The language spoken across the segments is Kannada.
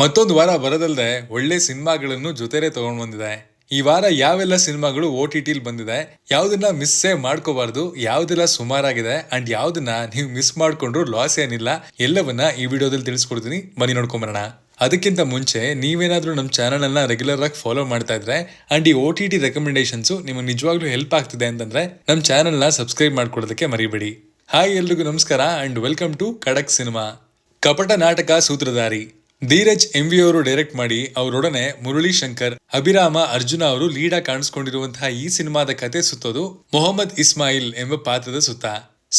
ಮತ್ತೊಂದು ವಾರ ಬರೋದಲ್ದೆ ಒಳ್ಳೆ ಸಿನಿಮಾಗಳನ್ನು ಜೊತೆಲೆ ತಗೊಂಡ್ ಬಂದಿದೆ. ಈ ವಾರ ಯಾವೆಲ್ಲ ಸಿನಿಮಾಗಳು OTT ಬಂದಿದೆ, ಯಾವ್ದನ್ನ ಮಿಸ್ಸೇ ಮಾಡ್ಕೋಬಾರ್ದು, ಯಾವ್ದೆಲ್ಲ ಸುಮಾರಾಗಿದೆ ಅಂಡ್ ಯಾವ್ದನ್ನ ನೀವು ಮಿಸ್ ಮಾಡ್ಕೊಂಡ್ರು ಲಾಸ್ ಏನಿಲ್ಲ, ಎಲ್ಲವನ್ನ ಈ ವಿಡಿಯೋದಲ್ಲಿ ತಿಳಿಸ್ಕೊಡ್ತೀನಿ. ಬನ್ನಿ ನೋಡ್ಕೊಂಬರೋಣ. ಅದಕ್ಕಿಂತ ಮುಂಚೆ ನೀವೇನಾದ್ರೂ ನಮ್ಮ ಚಾನಲ್ ಅನ್ನ ರೆಗ್ಯುಲರ್ ಆಗಿ ಫಾಲೋ ಮಾಡ್ತಾ ಇದ್ರೆ ಅಂಡ್ ಈ OTT ರೆಕಮೆಂಡೇಶನ್ಸ್ ನಿಮಗೆ ನಿಜವಾಗ್ಲೂ ಹೆಲ್ಪ್ ಆಗ್ತಿದೆ ಅಂತಂದ್ರೆ ನಮ್ಮ ಚಾನಲ್ ನ ಸಬ್ಸ್ಕ್ರೈಬ್ ಮಾಡ್ಕೊಳ್ಳೋದಕ್ಕೆ ಮರಿಬೇಡಿ. ಹಾಯ್ ಎಲ್ರಿಗೂ ನಮಸ್ಕಾರ ಅಂಡ್ ವೆಲ್ಕಮ್ ಟು ಖಡಕ್ ಸಿನಿಮಾ. ಕಪಟ ನಾಟಕ ಸೂತ್ರಧಾರಿ ಧೀರಜ್ MV ಅವರು ಡೈರೆಕ್ಟ್ ಮಾಡಿ ಅವರೊಡನೆ ಮುರಳಿ ಶಂಕರ್, ಅಭಿರಾಮ, ಅರ್ಜುನ ಅವರು ಲೀಡ್ ಆಗಿ ಕಾಣಿಸ್ಕೊಂಡಿರುವಂತಹ ಈ ಸಿನಿಮಾದ ಕತೆ ಸುತ್ತೋದು ಮೊಹಮ್ಮದ್ ಇಸ್ಮಾಯಿಲ್ ಎಂಬ ಪಾತ್ರದ ಸುತ್ತ.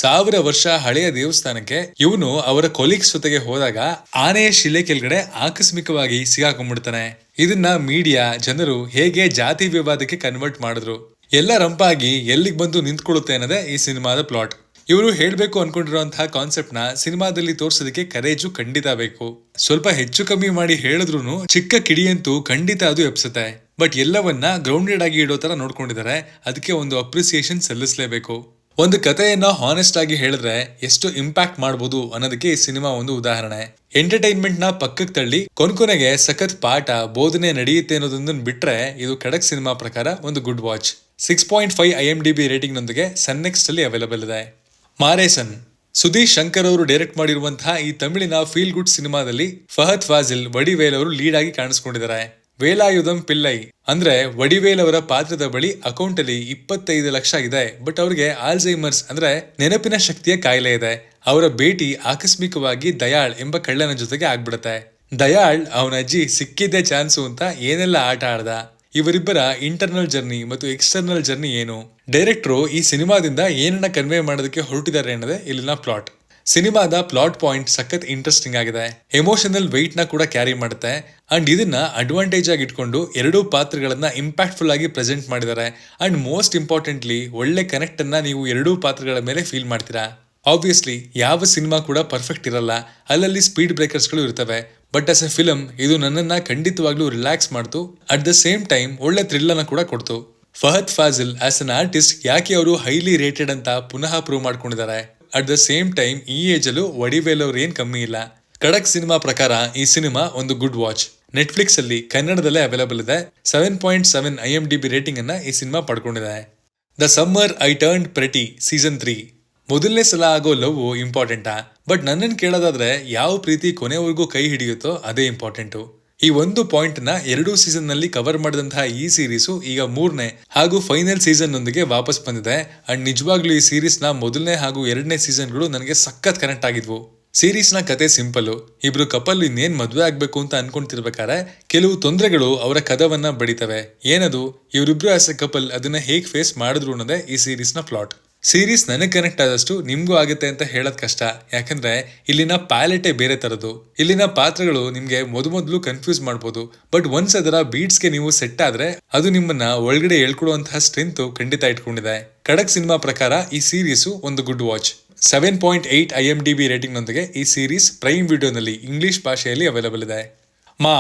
1000 ವರ್ಷ ಹಳೆಯ ದೇವಸ್ಥಾನಕ್ಕೆ ಇವನು ಅವರ ಕೊಲೀಗ್ಸ್ ಜೊತೆಗೆ ಹೋದಾಗ ಆನೆಯ ಶಿಲೆ ಕೆಳಗಡೆ ಆಕಸ್ಮಿಕವಾಗಿ ಸಿಗಾಕೊಂಡ್ಬಿಡ್ತಾನೆ. ಇದನ್ನ ಮೀಡಿಯಾ ಜನರು ಹೇಗೆ ಜಾತಿ ವಿವಾದಕ್ಕೆ ಕನ್ವರ್ಟ್ ಮಾಡಿದ್ರು, ಎಲ್ಲ ರಂಪಾಗಿ ಎಲ್ಲಿಗೆ ಬಂದು ನಿಂತ್ಕೊಳ್ಳುತ್ತೆ ಅನ್ನೋದೇ ಈ ಸಿನಿಮಾದ ಪ್ಲಾಟ್. ಇವರು ಹೇಳ್ಬೇಕು ಅನ್ಕೊಂಡಿರುವಂತಹ ಕಾನ್ಸೆಪ್ಟ್ ನ ಸಿನಿಮಾದಲ್ಲಿ ತೋರ್ಸೋದಕ್ಕೆ ಕರೇಜು ಖಂಡಿತ ಬೇಕು. ಸ್ವಲ್ಪ ಹೆಚ್ಚು ಕಮ್ಮಿ ಮಾಡಿ ಹೇಳಿದ್ರು ಚಿಕ್ಕ ಕಿಡಿಯಂತೂ ಖಂಡಿತ ಅದು ಎಪ್ಸುತ್ತೆ. ಬಟ್ ಎಲ್ಲವನ್ನ ಗ್ರೌಂಡೆಡ್ ಆಗಿ ಇಡೋ ತರ ನೋಡ್ಕೊಂಡಿದ್ದಾರೆ. ಅದಕ್ಕೆ ಒಂದು ಅಪ್ರಿಸಿಯೇಷನ್ ಸಲ್ಲಿಸಲೇಬೇಕು. ಒಂದು ಕಥೆಯನ್ನ ಹಾನೆಸ್ಟ್ ಆಗಿ ಹೇಳಿದ್ರೆ ಎಷ್ಟು ಇಂಪ್ಯಾಕ್ಟ್ ಮಾಡಬಹುದು ಅನ್ನೋದಕ್ಕೆ ಈ ಸಿನಿಮಾ ಒಂದು ಉದಾಹರಣೆ. ಎಂಟರ್ಟೈನ್ಮೆಂಟ್ ನ ಪಕ್ಕಕ್ಕೆ ತಳ್ಳಿ ಕೊನೆಗೆ ಸಖತ್ ಪಾಠ ಬೋಧನೆ ನಡೆಯುತ್ತೆ ಅನ್ನೋದೊಂದನ್ನು ಬಿಟ್ರೆ ಇದು ಖಡಕ್ ಸಿನಿಮಾ ಪ್ರಕಾರ ಒಂದು ಗುಡ್ ವಾಚ್. 6.5 IMDb ರೇಟಿಂಗ್ ನೊಂದಿಗೆ ಸನ್ನೆಕ್ಸ್ಟ್ ಅಲ್ಲಿ ಅವೈಲೇಬಲ್ ಇದೆ. ಮಾರೇಸನ್ ಸುಧೀರ್ ಶಂಕರ್ ಅವರು ಡೈರೆಕ್ಟ್ ಮಾಡಿರುವಂತಹ ಈ ತಮಿಳಿನ ಫೀಲ್ ಗುಡ್ ಸಿನಿಮಾದಲ್ಲಿ ಫಹದ್ ಫಾಜಿಲ್, ವಡಿವೇಲ್ ಅವರು ಲೀಡ್ ಆಗಿ ಕಾಣಿಸ್ಕೊಂಡಿದ್ದಾರೆ. ವೇಲಾಯುಧಂ ಪಿಲ್ಲೈ ಅಂದ್ರೆ ವಡಿವೇಲ್ ಅವರ ಪಾತ್ರದ ಬಳಿ ಅಕೌಂಟ್ ಅಲ್ಲಿ 25 ಲಕ್ಷ ಇದೆ. ಬಟ್ ಅವ್ರಿಗೆ ಆಲ್ಝೈಮರ್ಸ್ ಅಂದ್ರೆ ನೆನಪಿನ ಶಕ್ತಿಯ ಕಾಯಿಲೆ ಇದೆ. ಅವರ ಭೇಟಿ ಆಕಸ್ಮಿಕವಾಗಿ ದಯಾಳ್ ಎಂಬ ಕಳ್ಳನ ಜೊತೆಗೆ ಆಗ್ಬಿಡುತ್ತೆ. ದಯಾಳ್ ಅವನ ಅಜ್ಜಿ ಸಿಕ್ಕಿದ್ದೇ ಚಾನ್ಸು ಅಂತ ಏನೆಲ್ಲ ಆಟ ಆಡ್ದ. ಇವರಿಬ್ಬರ ಇಂಟರ್ನಲ್ ಜರ್ನಿ ಮತ್ತು ಎಕ್ಸ್ಟರ್ನಲ್ ಜರ್ನಿ ಏನು, ಡೈರೆಕ್ಟರ್ ಈ ಸಿನಿಮಾದಿಂದ ಏನನ್ನ ಕನ್ವೆ ಮಾಡೋದಕ್ಕೆ ಹೊರಟಿದ್ದಾರೆ ಅನ್ನೋದೇ ಇಲ್ಲಿನ ಪ್ಲಾಟ್. ಸಿನಿಮಾದ ಪ್ಲಾಟ್ ಪಾಯಿಂಟ್ ಸಖತ್ ಇಂಟ್ರೆಸ್ಟಿಂಗ್ ಆಗಿದೆ. ಎಮೋಷನಲ್ ವೆಯ್ಟ್ ನ ಕೂಡ ಕ್ಯಾರಿ ಮಾಡುತ್ತೆ. ಅಂಡ್ ಇದನ್ನ ಅಡ್ವಾಂಟೇಜ್ ಆಗಿ ಇಟ್ಕೊಂಡು ಎರಡೂ ಪಾತ್ರಗಳನ್ನ ಇಂಪ್ಯಾಕ್ಟ್ಫುಲ್ ಆಗಿ ಪ್ರೆಸೆಂಟ್ ಮಾಡಿದ್ದಾರೆ. ಅಂಡ್ ಮೋಸ್ಟ್ ಇಂಪಾರ್ಟೆಂಟ್ಲಿ ಒಳ್ಳೆ ಕನೆಕ್ಟ್ ಅನ್ನ ನೀವು ಎರಡೂ ಪಾತ್ರಗಳ ಮೇಲೆ ಫೀಲ್ ಮಾಡ್ತೀರಾ. ಆಬ್ವಿಯಸ್ಲಿ ಯಾವ ಸಿನಿಮಾ ಕೂಡ ಪರ್ಫೆಕ್ಟ್ ಇರಲ್ಲ, ಅಲ್ಲಲ್ಲಿ ಸ್ಪೀಡ್ ಬ್ರೇಕರ್ಸ್ ಗಳು ಇರ್ತವೆ. ಬಟ್ ಆಸ್ ಎ ಫಿಲಂ ಇದು ನನ್ನನ್ನ ಖಂಡಿತವಾಗ್ಲೂ ರಿಲ್ಯಾಕ್ಸ್ ಮಾಡ್ತು. ಅಟ್ ದ ಸೇಮ್ ಟೈಮ್ ಒಳ್ಳೆ ಥ್ರಿಲ್ ಅನ್ನ ಕೂಡ ಕೊಡ್ತು. ಫಹದ್ ಫಾಜಿಲ್ ಆಸ್ ಅನ್ ಆರ್ಟಿಸ್ಟ್ ಯಾಕೆ ಅವರು ಹೈಲಿ ರೇಟೆಡ್ ಅಂತ ಪುನಃ ಪ್ರೂವ್ ಮಾಡ್ಕೊಂಡಿದ್ದಾರೆ. ಅಟ್ ದ ಸೇಮ್ ಟೈಮ್ ಈ ಏಜ್ ಅಲ್ಲೂ ವಡಿವೇಲ್ ಅವ್ರು ಏನ್ ಕಮ್ಮಿ ಇಲ್ಲ. ಖಡಕ್ ಸಿನಿಮಾ ಪ್ರಕಾರ ಈ ಸಿನಿಮಾ ಒಂದು ಗುಡ್ ವಾಚ್. ನೆಟ್ಫ್ಲಿಕ್ಸ್ ಅಲ್ಲಿ ಕನ್ನಡದಲ್ಲೇ ಅವೈಲೇಬಲ್ ಇದೆ. 7.7 IMDb ರೇಟಿಂಗ್ ಅನ್ನ ಈ ಸಿನಿಮಾ ಪಡ್ಕೊಂಡಿದೆ. The Summer I Turned Pretty season 3 ಮೊದಲನೇ ಸಲ ಆಗೋ ಲವ್ ಇಂಪಾರ್ಟೆಂಟಾ? ಬಟ್ ನನ್ನನ್ನು ಕೇಳೋದಾದ್ರೆ ಯಾವ ಪ್ರೀತಿ ಕೊನೆವರೆಗೂ ಕೈ ಹಿಡಿಯುತ್ತೋ ಅದೇ ಇಂಪಾರ್ಟೆಂಟು. ಈ ಒಂದು ಪಾಯಿಂಟ್ ನ 2 ಸೀಸನ್ ನಲ್ಲಿ ಕವರ್ ಮಾಡಿದಂತಹ ಈ ಸೀರೀಸು ಈಗ 3ನೇ ಹಾಗೂ ಫೈನಲ್ ಸೀಸನ್ ನೊಂದಿಗೆ ವಾಪಸ್ ಬಂದಿದೆ. ಅಂಡ್ ನಿಜವಾಗ್ಲೂ ಈ ಸೀರೀಸ್ ನ ಮೊದಲನೇ ಹಾಗೂ 2ನೇ ಸೀಸನ್ಗಳು ನನಗೆ ಸಖತ್ ಕನೆಕ್ಟ್ ಆಗಿದ್ವು. ಸೀರೀಸ್ ನ ಕತೆ ಸಿಂಪಲ್. ಇಬ್ರು ಕಪಲ್ ಇನ್ನೇನ್ ಮದ್ವೆ ಆಗ್ಬೇಕು ಅಂತ ಅನ್ಕೊಂತಿರ್ಬೇಕಾದ್ರೆ ಕೆಲವು ತೊಂದರೆಗಳು ಅವರ ಕದವನ್ನ ಬಡಿತವೆ. ಏನದು? ಇವರಿಬ್ರು ಆಸ್ ಎ ಕಪಲ್ ಅದನ್ನ ಹೇಗ್ ಫೇಸ್ ಮಾಡಿದ್ರು ಅನ್ನೋದೇ ಈ ಸೀರೀಸ್ ನ ಪ್ಲಾಟ್. ಸೀರೀಸ್ ನನಗೆ ಕನೆಕ್ಟ್ ಆದಷ್ಟು ನಿಮ್ಗೂ ಆಗುತ್ತೆ ಅಂತ ಹೇಳೋದ್ ಕಷ್ಟ. ಯಾಕಂದ್ರೆ ಇಲ್ಲಿನ ಪ್ಯಾಲೆಟೇ ಬೇರೆ ತರದು. ಇಲ್ಲಿನ ಪಾತ್ರಗಳು ನಿಮ್ಗೆ ಮೊದಲು ಕನ್ಫ್ಯೂಸ್ ಮಾಡ್ಬೋದು. ಬಟ್ ಒನ್ಸ್ ಅದರ ಬೀಟ್ಸ್ಗೆ ನೀವು ಸೆಟ್ ಆದ್ರೆ ಅದು ನಿಮ್ಮನ್ನ ಒಳಗಡೆ ಹೇಳ್ಕೊಡುವಂತಹ ಸ್ಟ್ರೆಂತ್ ಖಂಡಿತ ಇಟ್ಕೊಂಡಿದೆ. ಖಡಕ್ ಸಿನಿಮಾ ಪ್ರಕಾರ ಈ ಸೀರೀಸು ಒಂದು ಗುಡ್ ವಾಚ್. 7.8 IMDb ರೇಟಿಂಗ್ ನೊಂದಿಗೆ ಈ ಸೀರೀಸ್ ಪ್ರೈಮ್ ವಿಡಿಯೋನಲ್ಲಿ ಇಂಗ್ಲಿಷ್ ಭಾಷೆಯಲ್ಲಿ ಅವೈಲೇಬಲ್ ಇದೆ. ಮಾ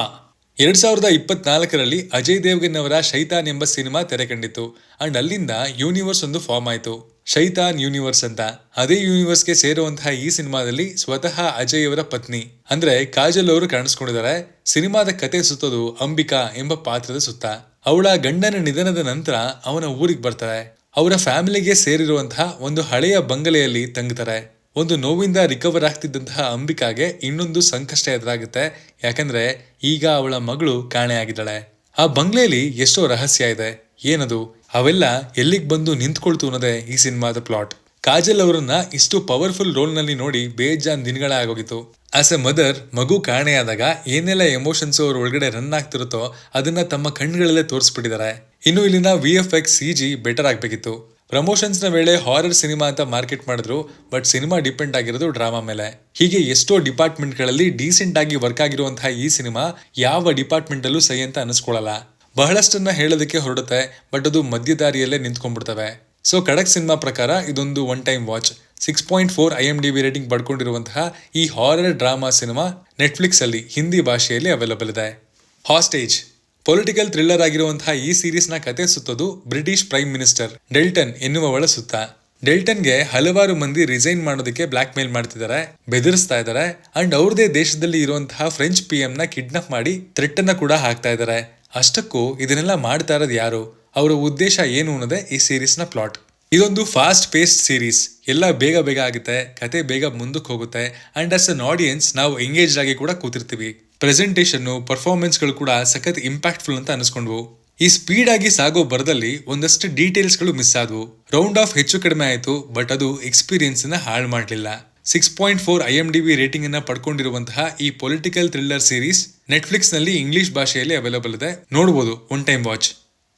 2024ರಲ್ಲಿ ಅಜಯ್ ದೇವ್ಗನ್ ಅವರ ಶೈತಾನ್ ಎಂಬ ಸಿನಿಮಾ ತೆರೆ ಕಂಡಿತ್ತು. ಅಂಡ್ ಅಲ್ಲಿಂದ ಯೂನಿವರ್ಸ್ ಒಂದು ಫಾರ್ಮ್ ಆಯ್ತು, ಶೈತಾನ್ ಯೂನಿವರ್ಸ್ ಅಂತ. ಅದೇ ಯೂನಿವರ್ಸ್ಗೆ ಸೇರುವಂತಹ ಈ ಸಿನಿಮಾದಲ್ಲಿ ಸ್ವತಃ ಅಜಯ್ ಅವರ ಪತ್ನಿ ಅಂದ್ರೆ ಕಾಜಲ್ ಅವರು ಕಾಣಿಸ್ಕೊಂಡಿದ್ದಾರೆ. ಸಿನಿಮಾದ ಕತೆ ಸುತ್ತೋದು ಅಂಬಿಕಾ ಎಂಬ ಪಾತ್ರದ ಸುತ್ತ. ಅವಳ ಗಂಡನ ನಿಧನದ ನಂತರ ಅವನ ಊರಿಗೆ ಬರ್ತಾರೆ. ಅವರ ಫ್ಯಾಮಿಲಿಗೆ ಸೇರಿರುವಂತಹ ಒಂದು ಹಳೆಯ ಬಂಗಲೆಯಲ್ಲಿ ತಂಗುತ್ತಾರೆ. ಒಂದು ನೋವಿಂದ ರಿಕವರ್ ಆಗ್ತಿದ್ದಂತಹ ಅಂಬಿಕಾಗೆ ಇನ್ನೊಂದು ಸಂಕಷ್ಟ ಎದುರಾಗುತ್ತೆ. ಯಾಕಂದ್ರೆ ಈಗ ಅವಳ ಮಗಳು ಕಾಣೆಯಾಗಿದ್ದಾಳೆ. ಆ ಬಂಗ್ಲೆಯಲ್ಲಿ ಎಷ್ಟೋ ರಹಸ್ಯ ಇದೆ. ಏನದು? ಅವೆಲ್ಲ ಎಲ್ಲಿಗೆ ಬಂದು ನಿಂತ್ಕೊಳ್ತು ಅನ್ನೋದೇ ಈ ಸಿನಿಮಾದ ಪ್ಲಾಟ್. ಕಾಜಲ್ ಅವರನ್ನ ಇಷ್ಟು ಪವರ್ಫುಲ್ ರೋಲ್ ನಲ್ಲಿ ನೋಡಿ ಬೇಜಾನ್ ದಿನಗಳ ಆಗೋಗಿತ್ತು. ಆಸ್ ಎ ಮದರ್ ಮಗು ಕಾಣೆಯಾದಾಗ ಏನೆಲ್ಲ ಎಮೋಷನ್ಸ್ ಅವ್ರ ಒಳಗಡೆ ರನ್ ಆಗ್ತಿರುತ್ತೋ ಅದನ್ನ ತಮ್ಮ ಕಣ್ಗಳಲ್ಲೇ ತೋರಿಸ್ಬಿಟ್ಟಿದ್ದಾರೆ. ಇನ್ನು ಇಲ್ಲಿನ VFX CG ಬೆಟರ್ ಆಗ್ಬೇಕಿತ್ತು. ಪ್ರಮೋಷನ್ಸ್ ನ ವೇಳೆ ಹಾರರ್ ಸಿನಿಮಾ ಅಂತ ಮಾರ್ಕೆಟ್ ಮಾಡಿದ್ರು. ಬಟ್ ಸಿನಿಮಾ ಡಿಪೆಂಡ್ ಆಗಿರೋದು ಡ್ರಾಮಾ ಮೇಲೆ. ಹೀಗೆ ಎಷ್ಟೋ ಡಿಪಾರ್ಟ್ಮೆಂಟ್ ಗಳಲ್ಲಿ ಡೀಸೆಂಟ್ ಆಗಿ ವರ್ಕ್ ಆಗಿರುವಂತಹ ಈ ಸಿನಿಮಾ ಯಾವ ಡಿಪಾರ್ಟ್ಮೆಂಟ್ ಅಲ್ಲೂ ಸೈ ಅಂತ ಅನಿಸ್ಕೊಳ್ಳಲ್ಲ. ಬಹಳಷ್ಟನ್ನ ಹೇಳೋದಕ್ಕೆ ಹೊರಡುತ್ತೆ, ಬಟ್ ಅದು ಮಧ್ಯದಾರಿಯಲ್ಲೇ ನಿಂತ್ಕೊಂಡ್ಬಿಡ್ತವೆ. ಸೊ ಖಡಕ್ ಸಿನಿಮಾ ಪ್ರಕಾರ ಇದೊಂದು one time watch. 6.4 IMDb rating ಪಡ್ಕೊಂಡಿರುವಂತಹ ಈ ಹಾರರ್ ಡ್ರಾಮಾ ಸಿನಿಮಾ ನೆಟ್ಫ್ಲಿಕ್ಸ್ ಅಲ್ಲಿ ಹಿಂದಿ ಭಾಷೆಯಲ್ಲಿ ಅವೈಲೇಬಲ್ ಇದೆ. ಹಾಸ್ಟೇಜ್ ಪೊಲಿಟಿಕಲ್ ಥ್ರಿಲ್ಲರ್ ಆಗಿರುವಂತಹ ಈ ಸೀರೀಸ್ ನ ಕತೆ ಸುತ್ತೋದು ಬ್ರಿಟಿಷ್ ಪ್ರೈಮ್ ಮಿನಿಸ್ಟರ್ ಡೆಲ್ಟನ್ ಎನ್ನುವವಳ ಸುತ್ತ. ಡೆಲ್ಟನ್ಗೆ ಹಲವಾರು ಮಂದಿ ರಿಸೈನ್ ಮಾಡೋದಕ್ಕೆ ಬ್ಲಾಕ್ ಮೇಲ್ ಮಾಡ್ತಿದ್ದಾರೆ, ಬೆದರಿಸ್ತಾ ಇದ್ದಾರೆ ಅಂಡ್ ಅವ್ರದೇ ದೇಶದಲ್ಲಿ ಇರುವಂತಹ ಫ್ರೆಂಚ್ PM ನ ಕಿಡ್ನಾಪ್ ಮಾಡಿ ಥ್ರೆಟ್ ಅನ್ನ ಕೂಡ ಹಾಕ್ತಾ ಇದ್ದಾರೆ. ಅಷ್ಟಕ್ಕೂ ಇದನ್ನೆಲ್ಲ ಮಾಡ್ತಾ ಇರೋದು ಯಾರು, ಅವರ ಉದ್ದೇಶ ಏನು ಅನ್ನೋದೇ ಈ ಸೀರೀಸ್ ನ ಪ್ಲಾಟ್. ಇದೊಂದು ಫಾಸ್ಟ್ ಪೇಸ್ಡ್ ಸೀರೀಸ್, ಎಲ್ಲ ಬೇಗ ಬೇಗ ಆಗುತ್ತೆ, ಕತೆ ಬೇಗ ಮುಂದಕ್ಕೆ ಹೋಗುತ್ತೆ ಅಂಡ್ ಆಸ್ ಅನ್ ಆಡಿಯನ್ಸ್ ನಾವು ಎಂಗೇಜ್ ಆಗಿ ಕೂಡ ಕೂತಿರ್ತೀವಿ. ಪ್ರೆಸೆಂಟೇಷನ್ ಪರ್ಫಾರ್ಮೆನ್ಸ್ ಗಳು ಕೂಡ ಸಖತ್ ಇಂಪ್ಯಾಕ್ಟ್ಫುಲ್ ಅಂತ ಅನಿಸ್ಕೊಂಡ್ವು. ಈ ಸ್ಪೀಡ್ ಆಗಿ ಸಾಗೋ ಬರದಲ್ಲಿ ಒಂದಷ್ಟು ಡೀಟೇಲ್ಸ್ ಗಳು ಮಿಸ್ ಆದವು. ರೌಂಡ್ ಆಫ್ ಹೆಚ್ಚು ಕಡಿಮೆ ಆಯಿತು, ಬಟ್ ಅದು ಎಕ್ಸ್ಪೀರಿಯನ್ಸ್ ನ ಹಾಳು ಮಾಡಲಿಲ್ಲ. 6.4 IMDb ರೇಟಿಂಗ್ ಅನ್ನ ಪಡ್ಕೊಂಡಿರುವಂತಹ ಈ ಪೊಲಿಟಿಕಲ್ ಥ್ರಿಲ್ಲರ್ ಸೀರೀಸ್ ನೆಟ್ಫ್ಲಿಕ್ಸ್ ನಲ್ಲಿ ಇಂಗ್ಲಿಷ್ ಭಾಷೆಯಲ್ಲಿ ಅವೈಲೇಬಲ್ ಇದೆ, ನೋಡಬಹುದು ಒನ್ ಟೈಮ್ ವಾಚ್.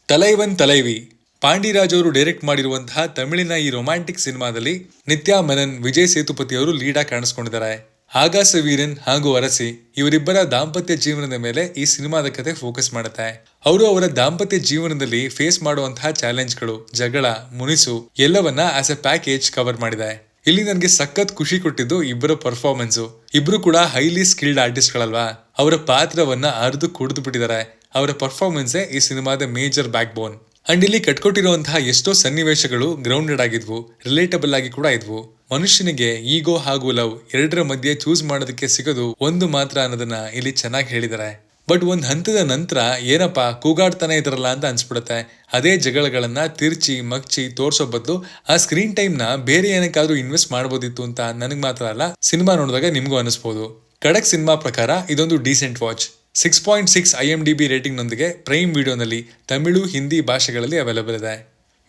ತಲೈವನ್ ತಲೈವಿ ಪಾಂಡಿರಾಜ್ ಅವರು ಡೈರೆಕ್ಟ್ ಮಾಡಿರುವಂತಹ ತಮಿಳಿನ ಈ ರೊಮ್ಯಾಂಟಿಕ್ ಸಿನಿಮಾದಲ್ಲಿ ನಿತ್ಯಾ ಮೆನನ್, ವಿಜಯ್ ಸೇತುಪತಿ ಅವರು ಲೀಡ್ ಆಗಿ ಕಾಣಿಸ್ಕೊಂಡಿದ್ದಾರೆ. ಆಗಾಸ ವೀರನ್ ಹಾಗೂ ಅರಸಿ ಇವರಿಬ್ಬರ ದಾಂಪತ್ಯ ಜೀವನದ ಮೇಲೆ ಈ ಸಿನಿಮಾದ ಕತೆ ಫೋಕಸ್ ಮಾಡುತ್ತೆ. ಅವರು ಅವರ ದಾಂಪತ್ಯ ಜೀವನದಲ್ಲಿ ಫೇಸ್ ಮಾಡುವಂತಹ ಚಾಲೆಂಜ್ಗಳು, ಜಗಳ, ಮುನಿಸು ಎಲ್ಲವನ್ನ ಆಸ್ ಎ ಪ್ಯಾಕೇಜ್ ಕವರ್ ಮಾಡಿದೆ. ಇಲ್ಲಿ ನನಗೆ ಸಖತ್ ಖುಷಿ ಕೊಟ್ಟಿದ್ದು ಇಬ್ಬರ ಪರ್ಫಾರ್ಮೆನ್ಸ್. ಇಬ್ರು ಕೂಡ ಹೈಲಿ ಸ್ಕಿಲ್ಡ್ ಆರ್ಟಿಸ್ಟ್ ಗಳಲ್ವಾ, ಅವರ ಪಾತ್ರವನ್ನ ಅರ್ದು ಕುಡಿದು ಬಿಟ್ಟಿದ್ದಾರೆ. ಅವರ ಪರ್ಫಾರ್ಮೆನ್ಸೇ ಈ ಸಿನಿಮಾದ ಮೇಜರ್ ಬ್ಯಾಕ್ ಬೋನ್. ಅಂಡ್ ಇಲ್ಲಿ ಕಟ್ಕೊಟ್ಟಿರುವಂತಹ ಎಷ್ಟೋ ಸನ್ನಿವೇಶಗಳು ಗ್ರೌಂಡೆಡ್ ಆಗಿದ್ವು, ರಿಲೇಟಬಲ್ ಆಗಿ ಕೂಡ ಇದ್ವು. ಮನುಷ್ಯನಿಗೆ ಈಗೋ ಹಾಗೂ ಲವ್ ಎರಡರ ಮಧ್ಯೆ ಚೂಸ್ ಮಾಡೋದಕ್ಕೆ ಸಿಗೋದು ಒಂದು ಮಾತ್ರ ಅನ್ನೋದನ್ನ ಇಲ್ಲಿ ಚೆನ್ನಾಗಿ ಹೇಳಿದ್ದಾರೆ. ಬಟ್ ಒಂದ್ ಹಂತದ ನಂತರ ಏನಪ್ಪಾ ಕೂಗಾಡ್ತಾನೆ ಇದ್ರಲ್ಲ ಅಂತ ಅನ್ಸ್ಬಿಡುತ್ತೆ. ಅದೇ ಜಗಳಗಳನ್ನ ತಿರ್ಚಿ ಮಗ್ಚಿ ತೋರ್ಸೋ ಬದಲು ಆ ಸ್ಕ್ರೀನ್ ಟೈಮ್ ನ ಬೇರೆ ಏನಕ್ಕಾದ್ರೂ ಇನ್ವೆಸ್ಟ್ ಮಾಡಬಹುದಿತ್ತು ಅಂತ ನನಗ್ ಮಾತ್ರ ಅಲ್ಲ, ಸಿನಿಮಾ ನೋಡಿದಾಗ ನಿಮ್ಗೂ ಅನಿಸ್ಬೋದು. ಖಡಕ್ ಸಿನಿಮಾ ಪ್ರಕಾರ ಇದೊಂದು ಡೀಸೆಂಟ್ ವಾಚ್. 6.6 IMDb ರೇಟಿಂಗ್ ನೊಂದಿಗೆ ಪ್ರೈಮ್ ವಿಡಿಯೋನಲ್ಲಿ ತಮಿಳು, ಹಿಂದಿ ಭಾಷೆಗಳಲ್ಲಿ ಅವೈಲೇಬಲ್ ಇದೆ.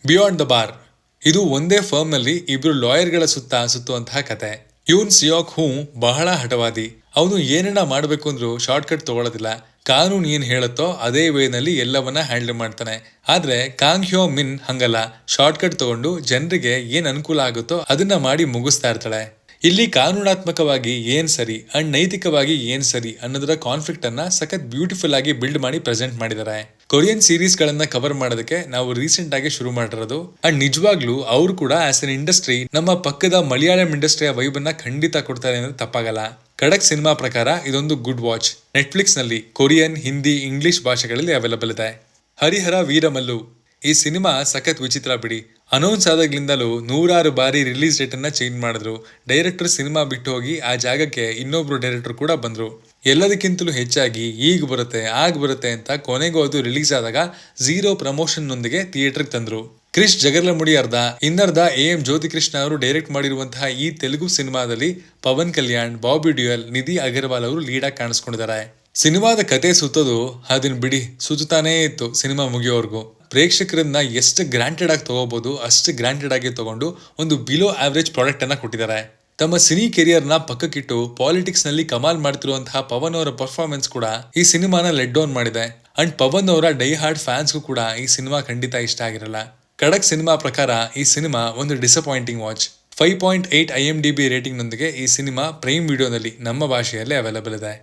ಬಿಯಾಂಡ್ ದ ಬಾರ್ ಇದು ಒಂದೇ ಫರ್ಮ್ ನಲ್ಲಿ ಇಬ್ರು ಲಾಯರ್ಗಳ ಸುತ್ತುವಂತಹ ಕತೆ. ಯೂನ್ ಸಿಯಾಕ್ ಹೂ ಬಹಳ ಹಠವಾದಿ. ಅವನು ಏನನ್ನ ಮಾಡಬೇಕು ಅಂದ್ರೂ ಶಾರ್ಟ್ ಕಟ್ ತಗೊಳ್ಳೋದಿಲ್ಲ. ಕಾನೂನು ಏನ್ ಹೇಳುತ್ತೋ ಅದೇ ವೇನಲ್ಲಿ ಎಲ್ಲವನ್ನ ಹ್ಯಾಂಡಲ್ ಮಾಡ್ತಾನೆ. ಆದ್ರೆ ಕಾಂಗ್ ಹ್ಯೋ ಮಿನ್ ಹಂಗಲ್ಲ, ಶಾರ್ಟ್ ಕಟ್ ತಗೊಂಡು ಜನರಿಗೆ ಏನ್ ಅನುಕೂಲ ಆಗುತ್ತೋ ಅದನ್ನ ಮಾಡಿ ಮುಗಿಸ್ತಾ ಇರ್ತಾಳೆ. ಇಲ್ಲಿ ಕಾನೂನಾತ್ಮಕವಾಗಿ ಏನ್ ಸರಿ ಅಂಡ್ ನೈತಿಕವಾಗಿ ಏನ್ ಸರಿ ಅನ್ನೋದರ ಕಾನ್ಫ್ಲಿಕ್ಟ್ ಅನ್ನ ಸಖತ್ ಬ್ಯೂಟಿಫುಲ್ ಆಗಿ ಬಿಲ್ಡ್ ಮಾಡಿ ಪ್ರೆಸೆಂಟ್ ಮಾಡಿದ್ದಾರೆ. ಕೊರಿಯನ್ ಸೀರೀಸ್ ಗಳನ್ನ ಕವರ್ ಮಾಡೋದಕ್ಕೆ ನಾವು ರೀಸೆಂಟ್ ಆಗಿ ಶುರು ಮಾಡಿರೋದು. ಅಂಡ್ ನಿಜವಾಗ್ಲೂ ಅವರು ಕೂಡ ಆಸ್ ಅನ್ ಇಂಡಸ್ಟ್ರಿ ನಮ್ಮ ಪಕ್ಕದ ಮಲಯಾಳಂ ಇಂಡಸ್ಟ್ರಿಯ ವೈಬ್ ಅನ್ನ ಖಂಡಿತ ಕೊಡ್ತಾರೆ ಅಂದ್ರೆ ತಪ್ಪಾಗಲ್ಲ. ಖಡಕ್ ಸಿನಿಮಾ ಪ್ರಕಾರ ಇದೊಂದು ಗುಡ್ ವಾಚ್. ನೆಟ್ಫ್ಲಿಕ್ಸ್ ನಲ್ಲಿ ಕೊರಿಯನ್, ಹಿಂದಿ, ಇಂಗ್ಲಿಷ್ ಭಾಷೆಗಳಲ್ಲಿ ಅವೈಲೇಬಲ್ ಇದೆ. ಹರಿಹರ ವೀರಮಲ್ಲು ಈ ಸಿನಿಮಾ ಸಖತ್ ವಿಚಿತ್ರ ಬಿಡಿ. ಅನೌನ್ಸ್ ಆದಾಗ್ಲಿಂದಲೂ 100 ಬಾರಿ ರಿಲೀಸ್ ಡೇಟ್ ಅನ್ನ ಚೇಂಜ್ ಮಾಡಿದ್ರು. ಡೈರೆಕ್ಟರ್ ಸಿನಿಮಾ ಬಿಟ್ಟು ಹೋಗಿ ಆ ಜಾಗಕ್ಕೆ ಇನ್ನೊಬ್ರು ಡೈರೆಕ್ಟರ್ ಕೂಡ ಬಂದ್ರು. ಎಲ್ಲದಕ್ಕಿಂತಲೂ ಹೆಚ್ಚಾಗಿ ಈಗ ಬರುತ್ತೆ ಆಗ ಬರುತ್ತೆ ಅಂತ ಕೊನೆಗೂ ಅದು ರಿಲೀಸ್ ಆದಾಗ 0 ಪ್ರಮೋಷನ್ ನೊಂದಿಗೆ ಥಿಯೇಟರ್ಗೆ ತಂದ್ರು. ಕ್ರಿಶ್ ಜಗರ್ಲಮುಡಿ ಅರ್ಧ, ಇನ್ನರ್ಧ AM ಜ್ಯೋತಿಕೃಷ್ಣ ಅವರು ಡೈರೆಕ್ಟ್ ಮಾಡಿರುವಂತಹ ಈ ತೆಲುಗು ಸಿನಿಮಾದಲ್ಲಿ ಪವನ್ ಕಲ್ಯಾಣ್, ಬಾಬಿ ಡ್ಯೂಯಲ್, ನಿಧಿ ಅಗರ್ವಾಲ್ ಅವರು ಲೀಡ್ ಆಗಿ ಕಾಣಿಸ್ಕೊಂಡಿದ್ದಾರೆ. ಸಿನಿಮಾದ ಕತೆ ಸುತ್ತೋದು ಅದನ್ನ ಬಿಡಿ ಸುತ್ತಾನೇ ಇತ್ತು ಸಿನಿಮಾ ಮುಗಿಯೋವರೆಗೂ. ಪ್ರೇಕ್ಷಕರನ್ನ ಎಷ್ಟು ಗ್ರಾಂಟೆಡ್ ಆಗಿ ತಗೋಬಹುದು ಅಷ್ಟು ಗ್ರಾಂಟೆಡ್ ಆಗಿ ತಗೊಂಡು ಒಂದು ಬಿಲೋ ಆವರೇಜ್ ಪ್ರಾಡಕ್ಟ್ ಅನ್ನ ಕೊಟ್ಟಿದ್ದಾರೆ. ತಮ್ಮ ಸಿನಿ ಕೆರಿಯರ್ ನ ಪಕ್ಕಕ್ಕಿಟ್ಟು ಪಾಲಿಟಿಕ್ಸ್ ನಲ್ಲಿ ಕಮಾಲ್ ಮಾಡ್ತಿರುವಂತಹ ಪವನ್ ಅವರ ಪರ್ಫಾರ್ಮೆನ್ಸ್ ಕೂಡ ಈ ಸಿನಿಮಾನ ಲೆಟ್ ಡೌನ್ ಮಾಡಿದೆ. ಅಂಡ್ ಪವನ್ ಅವರ ಡೈ ಹಾರ್ಡ್ ಫ್ಯಾನ್ಸ್ಗೂ ಕೂಡ ಈ ಸಿನಿಮಾ ಖಂಡಿತ ಇಷ್ಟ ಆಗಿರಲ್ಲ. ಖಡಕ್ ಸಿನಿಮಾ ಪ್ರಕಾರ ಈ ಸಿನಿಮಾ ಒಂದು ಡಿಸಪಾಯಿಂಟಿಂಗ್ ವಾಚ್. 5.8 IMDb ರೇಟಿಂಗ್ ನೊಂದಿಗೆ ಈ ಸಿನಿಮಾ ಪ್ರೈಮ್ ವಿಡಿಯೋನಲ್ಲಿ ನಮ್ಮ ಭಾಷೆಯಲ್ಲಿ ಅವೈಲೇಬಲ್ ಇದೆ.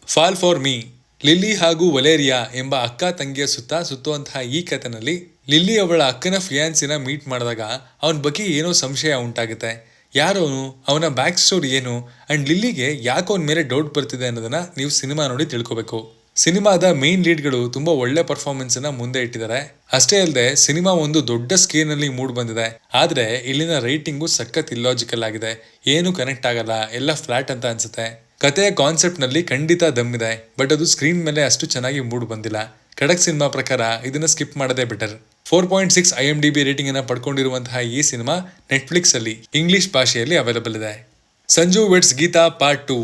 ಫಾಲ್ ಫಾರ್ ಮೀ ಲಿಲ್ಲಿ ಹಾಗೂ ವಲೇರಿಯಾ ಎಂಬ ಅಕ್ಕ ತಂಗಿಯ ಸುತ್ತುವಂತಹ ಈ ಕಥೆನಲ್ಲಿ ಲಿಲ್ಲಿ ಅವಳ ಅಕ್ಕನ ಫಿಯಾನ್ಸಿನ ಮೀಟ್ ಮಾಡಿದಾಗ ಅವನ ಬಗ್ಗೆ ಏನೋ ಸಂಶಯ ಉಂಟಾಗುತ್ತೆ. ಯಾರೋನು, ಅವನ ಬ್ಯಾಕ್ ಸ್ಟೋರಿ ಏನು ಅಂಡ್ ಲಿಲ್ಲಿಗೆ ಯಾಕೆ ಅವನ ಮೇಲೆ ಡೌಟ್ ಬರ್ತಿದೆ ಅನ್ನೋದನ್ನ ನೀವು ಸಿನಿಮಾ ನೋಡಿ ತಿಳ್ಕೊಬೇಕು. ಸಿನಿಮಾದ ಮೇನ್ ಲೀಡ್ಗಳು ತುಂಬಾ ಒಳ್ಳೆ ಪರ್ಫಾರ್ಮೆನ್ಸ್ ಅನ್ನ ಮುಂದೆ ಇಟ್ಟಿದ್ದಾರೆ. ಅಷ್ಟೇ ಅಲ್ಲದೆ ಸಿನಿಮಾ ಒಂದು ದೊಡ್ಡ ಸ್ಕೇಲ್ ನಲ್ಲಿ ಮೂಡ್ ಬಂದಿದೆ. ಆದ್ರೆ ಇಲ್ಲಿನ ರೈಟಿಂಗು ಸಖತ್ ಇಲ್ಲಾಜಿಕಲ್ ಆಗಿದೆ, ಏನು ಕನೆಕ್ಟ್ ಆಗಲ್ಲ, ಎಲ್ಲ ಫ್ಲಾಟ್ ಅಂತ ಅನ್ಸುತ್ತೆ. ಕಥೆಯ ಕಾನ್ಸೆಪ್ಟ್ ನಲ್ಲಿ ಖಂಡಿತ ದಮ್ಮಿದೆ, ಬಟ್ ಅದು ಸ್ಕ್ರೀನ್ ಮೇಲೆ ಅಷ್ಟು ಚೆನ್ನಾಗಿ ಮೂಡ್ ಬಂದಿಲ್ಲ. ಖಡಕ್ ಸಿನಿಮಾ ಪ್ರಕಾರ ಇದನ್ನ ಸ್ಕಿಪ್ ಮಾಡೋದೇ ಬೆಟರ್. 4.6 IMDb ರೇಟಿಂಗ್ ಅನ್ನ ಪಡ್ಕೊಂಡಿರುವಂತಹ ಈ ಸಿನಿಮಾ ನೆಟ್ಫ್ಲಿಕ್ಸ್ ಅಲ್ಲಿ ಇಂಗ್ಲಿಷ್ ಭಾಷೆಯಲ್ಲಿ ಅವೈಲೇಬಲ್ ಇದೆ. ಸಂಜು ವೆಟ್ಸ್ ಗೀತಾ ಪಾರ್ಟ್ 2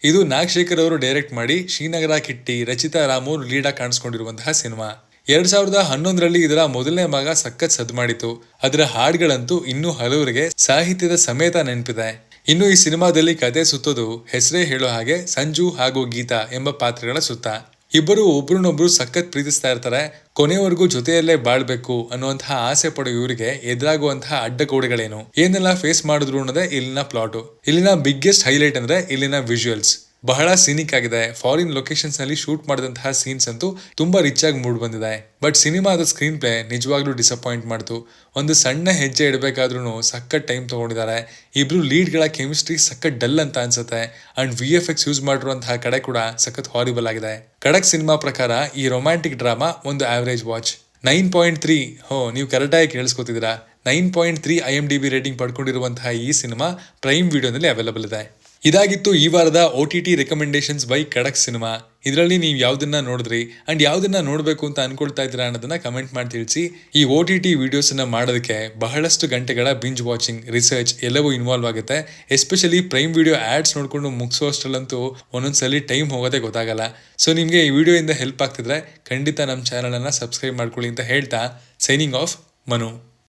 ಇದು ನಾಗಶೇಖರ್ ಅವರು ಡೈರೆಕ್ಟ್ ಮಾಡಿ ಶ್ರೀನಗರ ಕಿಟ್ಟಿ, ರಚಿತಾ ರಾಮು ಲೀಡ್ ಆಗಿ ಕಾಣಿಸ್ಕೊಂಡಿರುವಂತಹ ಸಿನಿಮಾ. 2011ರಲ್ಲಿ ಇದರ ಮೊದಲನೇ ಭಾಗ ಸಖತ್ ಸದ್ ಮಾಡಿತು. ಅದರ ಹಾಡುಗಳಂತೂ ಇನ್ನೂ ಹಲವರಿಗೆ ಸಾಹಿತ್ಯದ ಸಮೇತ ನೆನಪಿದೆ. ಇನ್ನು ಈ ಸಿನಿಮಾದಲ್ಲಿ ಕತೆ ಸುತ್ತೋದು ಹೆಸರೇ ಹೇಳೋ ಹಾಗೆ ಸಂಜು ಹಾಗೂ ಗೀತಾ ಎಂಬ ಪಾತ್ರಗಳ ಸುತ್ತ. ಇಬ್ಬರು ಒಬ್ರನ್ನೊಬ್ರು ಸಖತ್ ಪ್ರೀತಿಸ್ತಾ ಇರ್ತಾರೆ. ಕೊನೆವರೆಗೂ ಜೊತೆಯಲ್ಲೇ ಬಾಳ್ಬೇಕು ಅನ್ನುವಂತಹ ಆಸೆ ಪಡೋ ಇವರಿಗೆ ಎದುರಾಗುವಂತಹ ಅಡ್ಡಗೋಡೆಗಳೇನು, ಏನೆಲ್ಲ ಫೇಸ್ ಮಾಡಿದ್ರು ಅನ್ನೋದೇ ಇಲ್ಲಿನ ಪ್ಲಾಟು. ಇಲ್ಲಿನ ಬಿಗ್ಗೆಸ್ಟ್ ಹೈಲೈಟ್ ಅಂದ್ರೆ ಇಲ್ಲಿನ ವಿಜುವಲ್ಸ್ ಬಹಳ ಸೀನಿಕ್ ಆಗಿದೆ. ಫಾರಿನ್ ಲೊಕೇಶನ್ಸ್ ನಲ್ಲಿ ಶೂಟ್ ಮಾಡಿದಂತಹ ಸೀನ್ಸ್ ಅಂತೂ ತುಂಬಾ ರಿಚ್ ಆಗಿ ಮೂಡ್ ಬಂದಿದೆ. ಬಟ್ ಸಿನಿಮಾದ ಸ್ಕ್ರೀನ್ ಪ್ಲೇ ನಿಜವಾಗ್ಲೂ ಡಿಸಪಾಯಿಂಟ್ ಮಾಡ್ತು. ಒಂದು ಸಣ್ಣ ಹೆಜ್ಜೆ ಇಡಬೇಕಾದ್ರೂ ಸಖತ್ ಟೈಮ್ ತಗೊಂಡಿದ್ದಾರೆ. ಇಬ್ರು ಲೀಡ್ಗಳ ಕೆಮಿಸ್ಟ್ರಿ ಸಖತ್ ಡಲ್ ಅಂತ ಅನ್ಸುತ್ತೆ. ಅಂಡ್ VFX ಯೂಸ್ ಮಾಡಿರುವಂತಹ ಕಡೆ ಕೂಡ ಸಖತ್ ಹಾರಿಬಲ್ ಆಗಿದೆ. ಖಡಕ್ ಸಿನಿಮಾ ಪ್ರಕಾರ ಈ ರೊಮ್ಯಾಂಟಿಕ್ ಡ್ರಾಮಾ ಒಂದು ಆವರೇಜ್ ವಾಚ್. 9.3 ನೀವು ಕರೆಕ್ಟಾಗಿ ಕೇಳಿಸ್ಕೊತಿದ್ದೀರಾ, 9.3 IMDb ರೇಟಿಂಗ್ ಪಡ್ಕೊಂಡಿರುವಂತಹ ಈ ಸಿನಿಮಾ ಪ್ರೈಮ್ ವಿಡಿಯೋನಲ್ಲಿ ಅವೈಲಬಲ್ ಇದೆ. ಇದಾಗಿತ್ತು ಈ ವಾರದ OTT ರೆಕಮೆಂಡೇಶನ್ಸ್ ಬೈ ಖಡಕ್ ಸಿನಿಮಾ. ಇದರಲ್ಲಿ ನೀವು ಯಾವ್ದನ್ನ ನೋಡಿದ್ರಿ ಅಂಡ್ ಯಾವ್ದನ್ನ ನೋಡಬೇಕು ಅಂತ ಅನ್ಕೊಳ್ತಾ ಇದ್ದೀರಾ ಅನ್ನೋದನ್ನ ಕಮೆಂಟ್ ಮಾಡಿ ತಿಳಿಸಿ. ಈ OTT ವಿಡಿಯೋಸ್ ಅನ್ನ ಮಾಡೋದಕ್ಕೆ ಬಹಳಷ್ಟು ಗಂಟೆಗಳ ಬಿಂಜ್ ವಾಚಿಂಗ್, ರಿಸರ್ಚ್ ಎಲ್ಲವೂ ಇನ್ವಾಲ್ವ್ ಆಗುತ್ತೆ. ಎಸ್ಪೆಷಲಿ ಪ್ರೈಮ್ ವಿಡಿಯೋ ಆಡ್ಸ್ ನೋಡ್ಕೊಂಡು ಮುಗಿಸೋಷ್ಟರಲ್ಲಂತೂ ಒಂದೊಂದ್ಸಲಿ ಟೈಮ್ ಹೋಗೋದೇ ಗೊತ್ತಾಗಲ್ಲ. ಸೊ ನಿಮಗೆ ಈ ವಿಡಿಯೋಯಿಂದ ಹೆಲ್ಪ್ ಆಗ್ತಿದ್ರೆ ಖಂಡಿತ ನಮ್ಮ ಚಾನಲ್ ಅನ್ನ ಸಬ್ಸ್ಕ್ರೈಬ್ ಮಾಡ್ಕೊಳ್ಳಿ ಅಂತ ಹೇಳ್ತಾ ಸೈನಿಂಗ್ ಆಫ್ ಮನು.